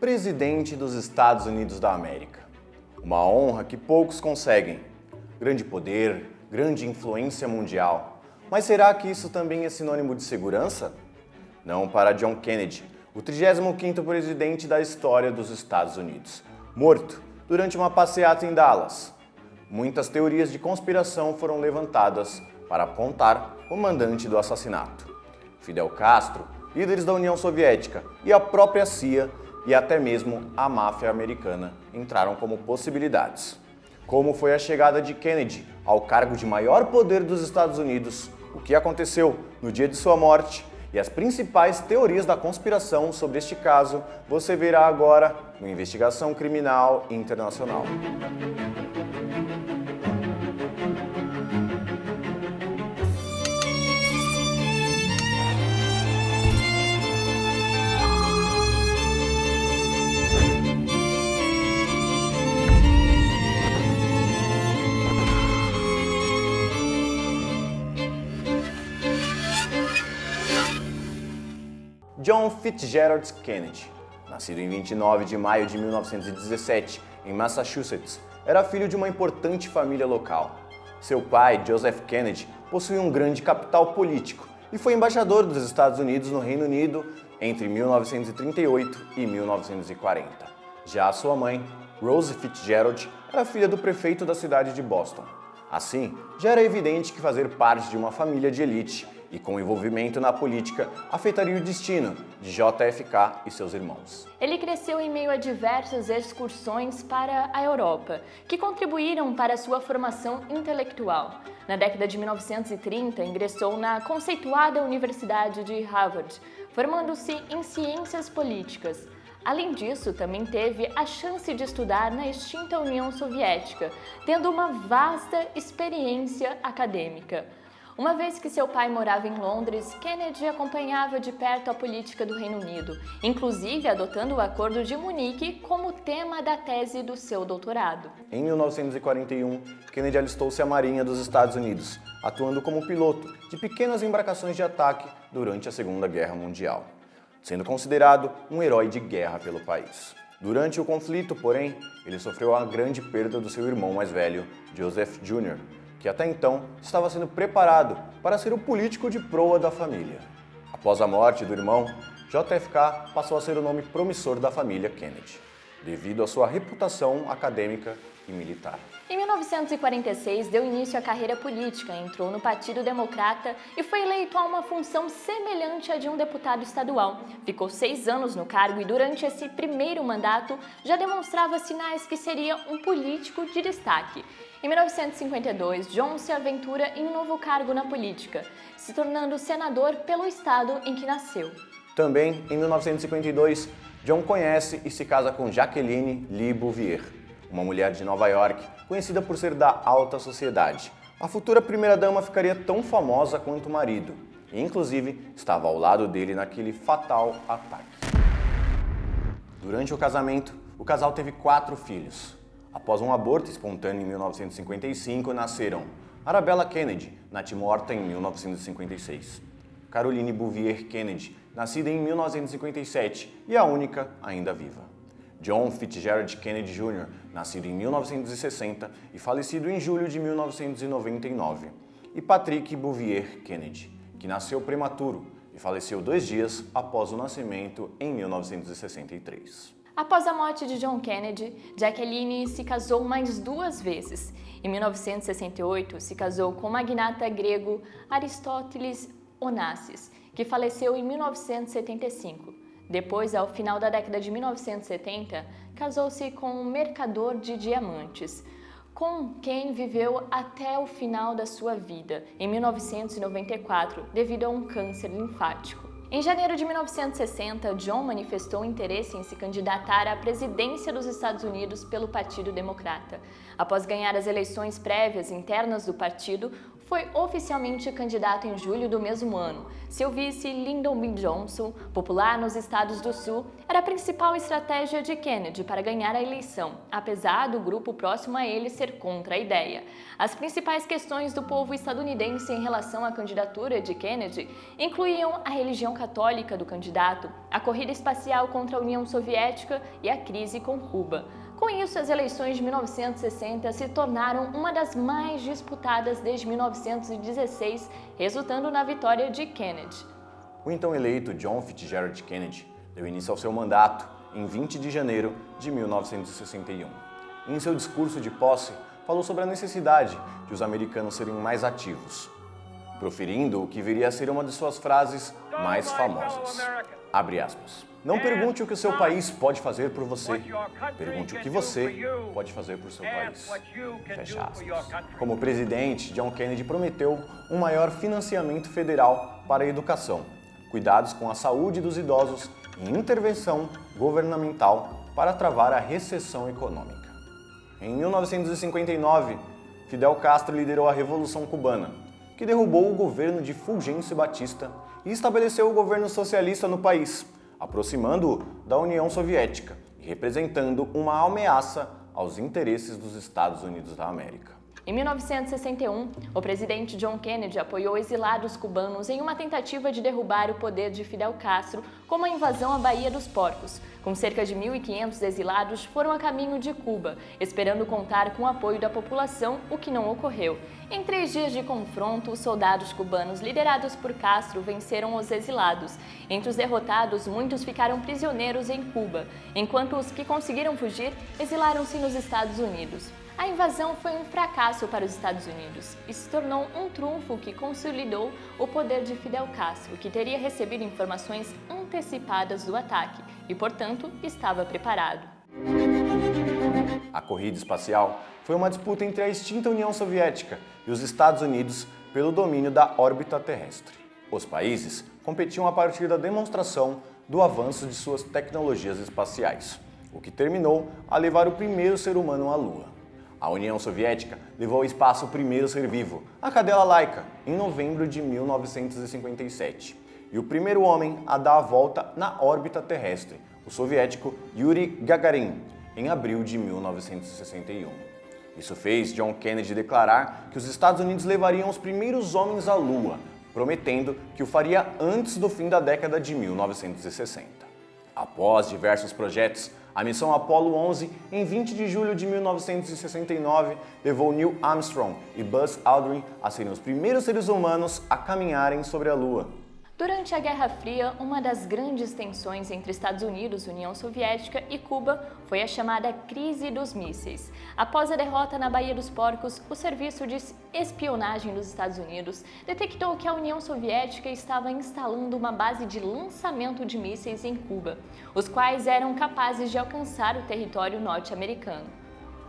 presidente dos Estados Unidos da América. Uma honra que poucos conseguem. Grande poder, grande influência mundial. Mas será que isso também é sinônimo de segurança? Não para John Kennedy, o 35º presidente da história dos Estados Unidos, morto durante uma passeata em Dallas. Muitas teorias de conspiração foram levantadas para apontar o mandante do assassinato. Fidel Castro, líderes da União Soviética e a própria CIA e até mesmo a máfia americana entraram como possibilidades. Como foi a chegada de Kennedy ao cargo de maior poder dos Estados Unidos, o que aconteceu no dia de sua morte e as principais teorias da conspiração sobre este caso, você verá agora no Investigação Criminal Internacional. John Fitzgerald Kennedy, nascido em 29 de maio de 1917, em Massachusetts, era filho de uma importante família local. Seu pai, Joseph Kennedy, possuía um grande capital político e foi embaixador dos Estados Unidos no Reino Unido entre 1938 e 1940. Já a sua mãe, Rose Fitzgerald, era filha do prefeito da cidade de Boston. Assim, já era evidente que fazer parte de uma família de elite e com envolvimento na política afetaria o destino de JFK e seus irmãos. Ele cresceu em meio a diversas excursões para a Europa, que contribuíram para sua formação intelectual. Na década de 1930, ingressou na conceituada Universidade de Harvard, formando-se em ciências políticas. Além disso, também teve a chance de estudar na extinta União Soviética, tendo uma vasta experiência acadêmica. Uma vez que seu pai morava em Londres, Kennedy acompanhava de perto a política do Reino Unido, inclusive adotando o Acordo de Munique como tema da tese do seu doutorado. Em 1941, Kennedy alistou-se à Marinha dos Estados Unidos, atuando como piloto de pequenas embarcações de ataque durante a Segunda Guerra Mundial, sendo considerado um herói de guerra pelo país. Durante o conflito, porém, ele sofreu a grande perda do seu irmão mais velho, Joseph Jr., que até então estava sendo preparado para ser o político de proa da família. Após a morte do irmão, JFK passou a ser o nome promissor da família Kennedy, devido à sua reputação acadêmica e militar. Em 1946, deu início à carreira política, entrou no Partido Democrata e foi eleito a uma função semelhante à de um deputado estadual. Ficou 6 anos no cargo e durante esse primeiro mandato já demonstrava sinais que seria um político de destaque. Em 1952, John se aventura em um novo cargo na política, se tornando senador pelo estado em que nasceu. Também, em 1952, John conhece e se casa com Jacqueline Lee Bouvier, uma mulher de Nova York conhecida por ser da alta sociedade. A futura primeira-dama ficaria tão famosa quanto o marido, e inclusive estava ao lado dele naquele fatal ataque. Durante o casamento, o casal teve 4 filhos. Após um aborto espontâneo em 1955, nasceram Arabella Kennedy, natimorta em 1956. Caroline Bouvier Kennedy, nascida em 1957 e a única ainda viva. John Fitzgerald Kennedy Jr., nascido em 1960 e falecido em julho de 1999. E Patrick Bouvier Kennedy, que nasceu prematuro e faleceu 2 dias após o nascimento em 1963. Após a morte de John Kennedy, Jacqueline se casou mais 2 vezes. Em 1968, se casou com o magnata grego Aristóteles Onassis, que faleceu em 1975. Depois, ao final da década de 1970, casou-se com um mercador de diamantes, com quem viveu até o final da sua vida, em 1994, devido a um câncer linfático. Em janeiro de 1960, John manifestou interesse em se candidatar à presidência dos Estados Unidos pelo Partido Democrata. Após ganhar as eleições prévias internas do partido, foi oficialmente candidato em julho do mesmo ano. Seu vice, Lyndon B. Johnson, popular nos Estados do Sul, era a principal estratégia de Kennedy para ganhar a eleição, apesar do grupo próximo a ele ser contra a ideia. As principais questões do povo estadunidense em relação à candidatura de Kennedy incluíam a religião católica do candidato, a corrida espacial contra a União Soviética e a crise com Cuba. Com isso, as eleições de 1960 se tornaram uma das mais disputadas desde 1916, resultando na vitória de Kennedy. O então eleito John Fitzgerald Kennedy deu início ao seu mandato em 20 de janeiro de 1961. Em seu discurso de posse, falou sobre a necessidade de os americanos serem mais ativos, proferindo o que viria a ser uma de suas frases mais famosas. Abre aspas. Não pergunte o que o seu país pode fazer por você. Pergunte o que você pode fazer por seu país. Fecha aspas. Como presidente, John Kennedy prometeu um maior financiamento federal para a educação, cuidados com a saúde dos idosos e intervenção governamental para travar a recessão econômica. Em 1959, Fidel Castro liderou a Revolução Cubana, que derrubou o governo de Fulgêncio Batista e estabeleceu o governo socialista no país, aproximando-o da União Soviética e representando uma ameaça aos interesses dos Estados Unidos da América. Em 1961, o presidente John Kennedy apoiou exilados cubanos em uma tentativa de derrubar o poder de Fidel Castro, como a invasão à Baía dos Porcos. Com cerca de 1.500 exilados, foram a caminho de Cuba, esperando contar com o apoio da população, o que não ocorreu. Em 3 dias de confronto, os soldados cubanos liderados por Castro venceram os exilados. Entre os derrotados, muitos ficaram prisioneiros em Cuba, enquanto os que conseguiram fugir exilaram-se nos Estados Unidos. A invasão foi um fracasso para os Estados Unidos e se tornou um trunfo que consolidou o poder de Fidel Castro, que teria recebido informações antecipadas do ataque e, portanto, estava preparado. A corrida espacial foi uma disputa entre a extinta União Soviética e os Estados Unidos pelo domínio da órbita terrestre. Os países competiam a partir da demonstração do avanço de suas tecnologias espaciais, o que terminou a levar o primeiro ser humano à Lua. A União Soviética levou ao espaço o primeiro ser vivo, a cadela Laika, em novembro de 1957, e o primeiro homem a dar a volta na órbita terrestre, o soviético Yuri Gagarin, em abril de 1961. Isso fez John Kennedy declarar que os Estados Unidos levariam os primeiros homens à Lua, prometendo que o faria antes do fim da década de 1960. Após diversos projetos, a missão Apollo 11, em 20 de julho de 1969, levou Neil Armstrong e Buzz Aldrin a serem os primeiros seres humanos a caminharem sobre a Lua. Durante a Guerra Fria, uma das grandes tensões entre Estados Unidos, União Soviética e Cuba foi a chamada Crise dos Mísseis. Após a derrota na Baía dos Porcos, o Serviço de Espionagem dos Estados Unidos detectou que a União Soviética estava instalando uma base de lançamento de mísseis em Cuba, os quais eram capazes de alcançar o território norte-americano.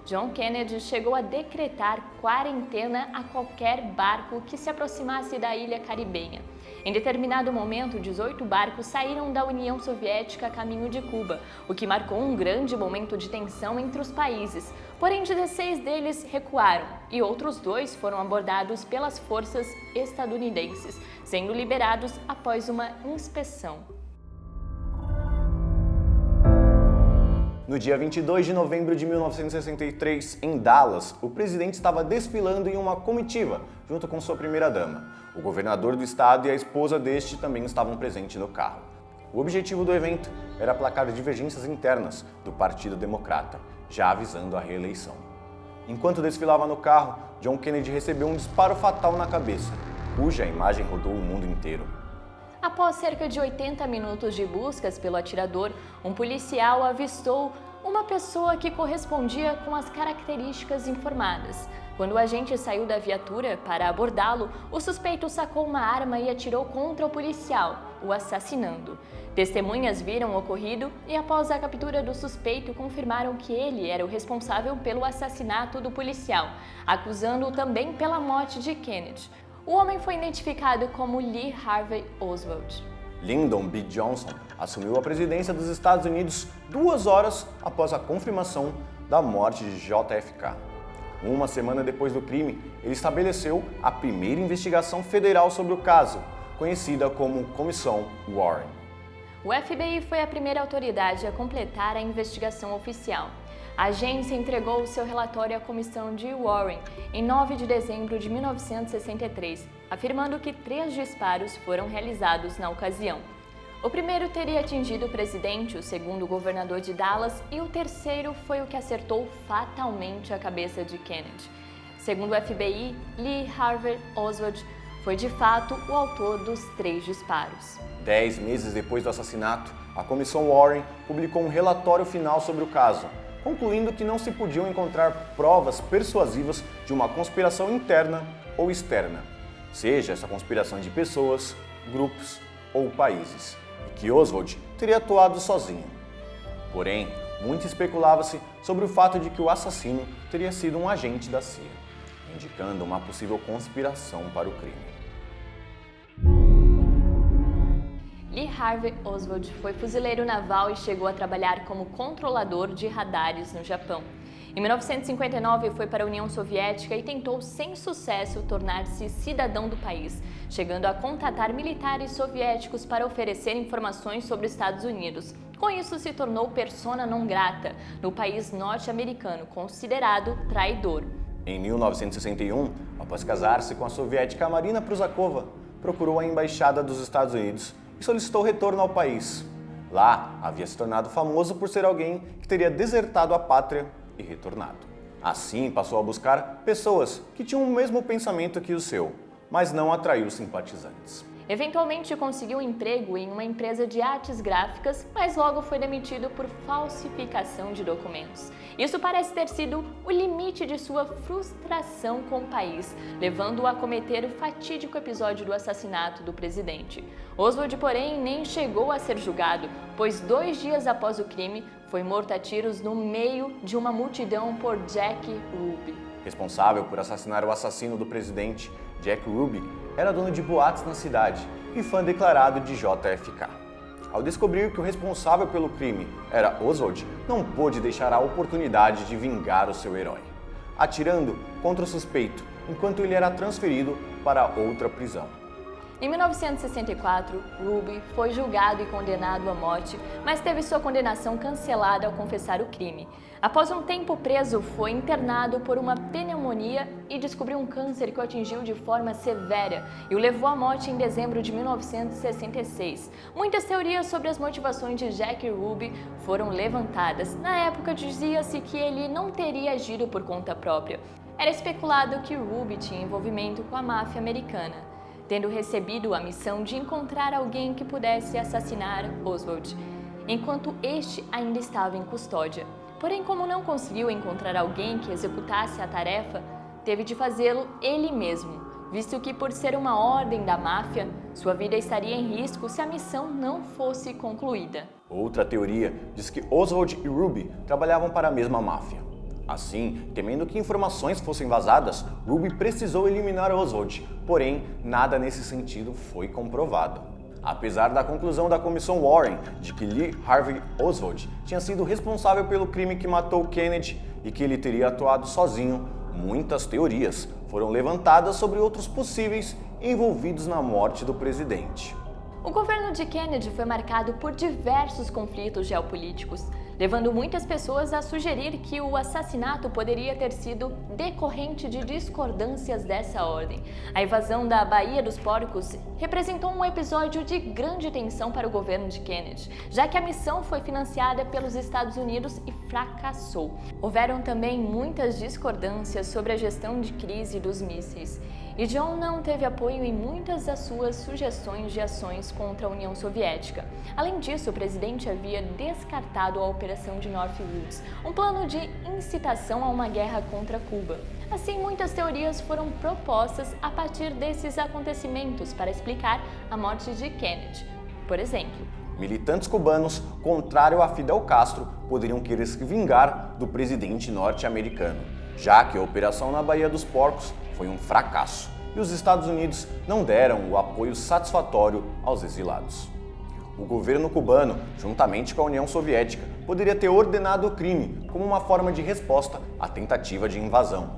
John Kennedy chegou a decretar quarentena a qualquer barco que se aproximasse da ilha caribenha. Em determinado momento, 18 barcos saíram da União Soviética a caminho de Cuba, o que marcou um grande momento de tensão entre os países. Porém, 16 deles recuaram e outros 2 foram abordados pelas forças estadunidenses, sendo liberados após uma inspeção. No dia 22 de novembro de 1963, em Dallas, o presidente estava desfilando em uma comitiva, junto com sua primeira-dama. O governador do estado e a esposa deste também estavam presentes no carro. O objetivo do evento era aplacar divergências internas do Partido Democrata, já avisando a reeleição. Enquanto desfilava no carro, John Kennedy recebeu um disparo fatal na cabeça, cuja imagem rodou o mundo inteiro. Após cerca de 80 minutos de buscas pelo atirador, um policial avistou uma pessoa que correspondia com as características informadas. Quando o agente saiu da viatura para abordá-lo, o suspeito sacou uma arma e atirou contra o policial, o assassinando. Testemunhas viram o ocorrido e, após a captura do suspeito, confirmaram que ele era o responsável pelo assassinato do policial, acusando-o também pela morte de Kennedy. O homem foi identificado como Lee Harvey Oswald. Lyndon B. Johnson assumiu a presidência dos Estados Unidos 2 horas após a confirmação da morte de JFK. Uma semana depois do crime, ele estabeleceu a primeira investigação federal sobre o caso, conhecida como Comissão Warren. O FBI foi a primeira autoridade a completar a investigação oficial. A agência entregou seu relatório à comissão de Warren em 9 de dezembro de 1963, afirmando que 3 disparos foram realizados na ocasião. O primeiro teria atingido o presidente, o segundo o governador de Dallas e o terceiro foi o que acertou fatalmente a cabeça de Kennedy. Segundo o FBI, Lee Harvey Oswald foi de fato o autor dos 3 disparos. 10 meses depois do assassinato, a Comissão Warren publicou um relatório final sobre o caso, concluindo que não se podiam encontrar provas persuasivas de uma conspiração interna ou externa, seja essa conspiração de pessoas, grupos ou países, e que Oswald teria atuado sozinho. Porém, muito especulava-se sobre o fato de que o assassino teria sido um agente da CIA, indicando uma possível conspiração para o crime. Lee Harvey Oswald foi fuzileiro naval e chegou a trabalhar como controlador de radares no Japão. Em 1959 foi para a União Soviética e tentou sem sucesso tornar-se cidadão do país, chegando a contatar militares soviéticos para oferecer informações sobre os Estados Unidos. Com isso se tornou persona non grata no país norte-americano, considerado traidor. Em 1961, após casar-se com a soviética Marina Prusakova, procurou a Embaixada dos Estados Unidos e solicitou retorno ao país. Lá, havia se tornado famoso por ser alguém que teria desertado a pátria e retornado. Assim, passou a buscar pessoas que tinham o mesmo pensamento que o seu, mas não atraiu simpatizantes. Eventualmente conseguiu um emprego em uma empresa de artes gráficas, mas logo foi demitido por falsificação de documentos. Isso parece ter sido o limite de sua frustração com o país, levando-o a cometer o fatídico episódio do assassinato do presidente. Oswald, porém, nem chegou a ser julgado, pois 2 dias após o crime, foi morto a tiros no meio de uma multidão por Jack Ruby. Responsável por assassinar o assassino do presidente, Jack Ruby era dono de boates na cidade e fã declarado de JFK. Ao descobrir que o responsável pelo crime era Oswald, não pôde deixar a oportunidade de vingar o seu herói, atirando contra o suspeito enquanto ele era transferido para outra prisão. Em 1964, Ruby foi julgado e condenado à morte, mas teve sua condenação cancelada ao confessar o crime. Após um tempo preso, foi internado por uma pneumonia e descobriu um câncer que o atingiu de forma severa e o levou à morte em dezembro de 1966. Muitas teorias sobre as motivações de Jack Ruby foram levantadas. Na época, dizia-se que ele não teria agido por conta própria. Era especulado que Ruby tinha envolvimento com a máfia americana, tendo recebido a missão de encontrar alguém que pudesse assassinar Oswald, enquanto este ainda estava em custódia. Porém, como não conseguiu encontrar alguém que executasse a tarefa, teve de fazê-lo ele mesmo, visto que, por ser uma ordem da máfia, sua vida estaria em risco se a missão não fosse concluída. Outra teoria diz que Oswald e Ruby trabalhavam para a mesma máfia. Assim, temendo que informações fossem vazadas, Ruby precisou eliminar Oswald, porém, nada nesse sentido foi comprovado. Apesar da conclusão da Comissão Warren de que Lee Harvey Oswald tinha sido responsável pelo crime que matou Kennedy e que ele teria atuado sozinho, muitas teorias foram levantadas sobre outros possíveis envolvidos na morte do presidente. O governo de Kennedy foi marcado por diversos conflitos geopolíticos, levando muitas pessoas a sugerir que o assassinato poderia ter sido decorrente de discordâncias dessa ordem. A invasão da Baía dos Porcos representou um episódio de grande tensão para o governo de Kennedy, já que a missão foi financiada pelos Estados Unidos e fracassou. Houveram também muitas discordâncias sobre a gestão de crise dos mísseis, e John não teve apoio em muitas das suas sugestões de ações contra a União Soviética. Além disso, o presidente havia descartado a Operação de Northwoods, um plano de incitação a uma guerra contra Cuba. Assim, muitas teorias foram propostas a partir desses acontecimentos para explicar a morte de Kennedy. Por exemplo, militantes cubanos, contrário a Fidel Castro, poderiam querer se vingar do presidente norte-americano, já que a operação na Baía dos Porcos foi um fracasso e os Estados Unidos não deram o apoio satisfatório aos exilados. O governo cubano, juntamente com a União Soviética, poderia ter ordenado o crime como uma forma de resposta à tentativa de invasão.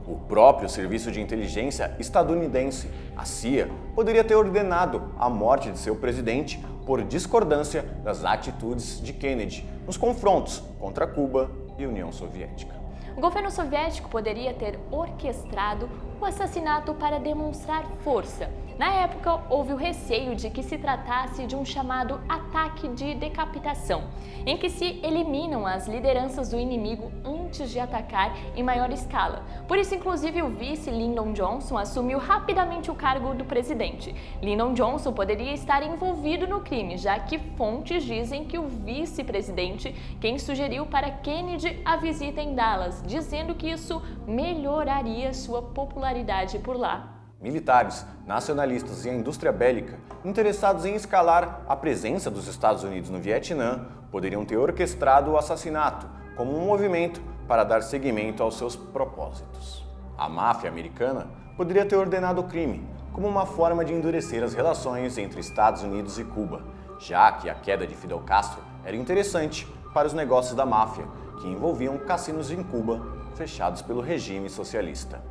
O próprio Serviço de Inteligência estadunidense, a CIA, poderia ter ordenado a morte de seu presidente por discordância das atitudes de Kennedy nos confrontos contra Cuba e União Soviética. O governo soviético poderia ter orquestrado o assassinato para demonstrar força. Na época, houve o receio de que se tratasse de um chamado ataque de decapitação, em que se eliminam as lideranças do inimigo antes de atacar em maior escala. Por isso, inclusive, o vice Lyndon Johnson assumiu rapidamente o cargo do presidente. Lyndon Johnson poderia estar envolvido no crime, já que fontes dizem que o vice-presidente quem sugeriu para Kennedy a visita em Dallas, dizendo que isso melhoraria sua popularidade por lá. Militares, nacionalistas e a indústria bélica, interessados em escalar a presença dos Estados Unidos no Vietnã, poderiam ter orquestrado o assassinato como um movimento para dar seguimento aos seus propósitos. A máfia americana poderia ter ordenado o crime como uma forma de endurecer as relações entre Estados Unidos e Cuba, já que a queda de Fidel Castro era interessante para os negócios da máfia, que envolviam cassinos em Cuba fechados pelo regime socialista.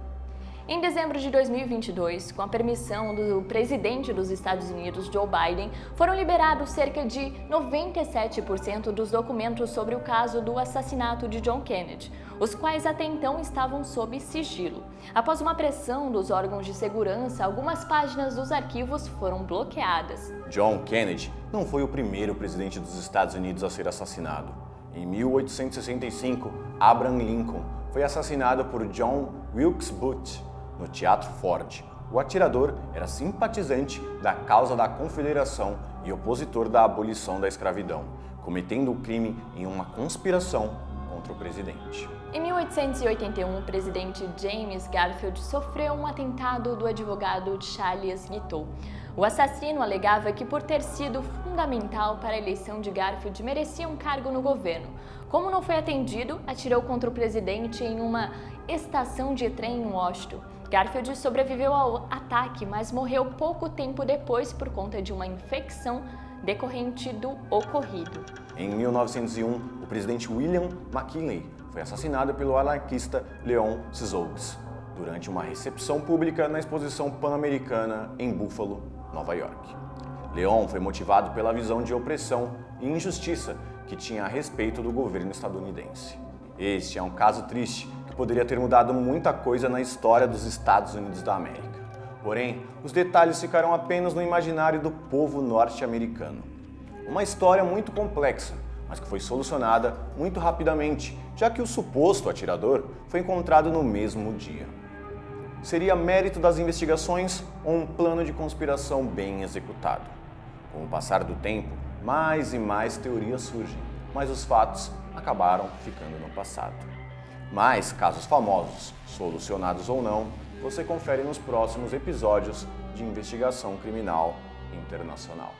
Em dezembro de 2022, com a permissão do presidente dos Estados Unidos, Joe Biden, foram liberados cerca de 97% dos documentos sobre o caso do assassinato de John Kennedy, os quais até então estavam sob sigilo. Após uma pressão dos órgãos de segurança, algumas páginas dos arquivos foram bloqueadas. John Kennedy não foi o primeiro presidente dos Estados Unidos a ser assassinado. Em 1865, Abraham Lincoln foi assassinado por John Wilkes Booth no Teatro Ford. O atirador era simpatizante da causa da Confederação e opositor da abolição da escravidão, cometendo o crime em uma conspiração contra o presidente. Em 1881, o presidente James Garfield sofreu um atentado do advogado Charles Guiteau. O assassino alegava que, por ter sido fundamental para a eleição de Garfield, merecia um cargo no governo. Como não foi atendido, atirou contra o presidente em uma estação de trem em Washington. Garfield sobreviveu ao ataque, mas morreu pouco tempo depois por conta de uma infecção decorrente do ocorrido. Em 1901, o presidente William McKinley foi assassinado pelo anarquista Leon Stokes durante uma recepção pública na Exposição Pan-Americana em Buffalo, Nova York. Leon foi motivado pela visão de opressão e injustiça que tinha a respeito do governo estadunidense. Este é um caso triste que poderia ter mudado muita coisa na história dos Estados Unidos da América. Porém, os detalhes ficaram apenas no imaginário do povo norte-americano. Uma história muito complexa, mas que foi solucionada muito rapidamente, já que o suposto atirador foi encontrado no mesmo dia. Seria mérito das investigações ou um plano de conspiração bem executado? Com o passar do tempo, mais e mais teorias surgem, mas os fatos acabaram ficando no passado. Mais casos famosos, solucionados ou não, você confere nos próximos episódios de Investigação Criminal Internacional.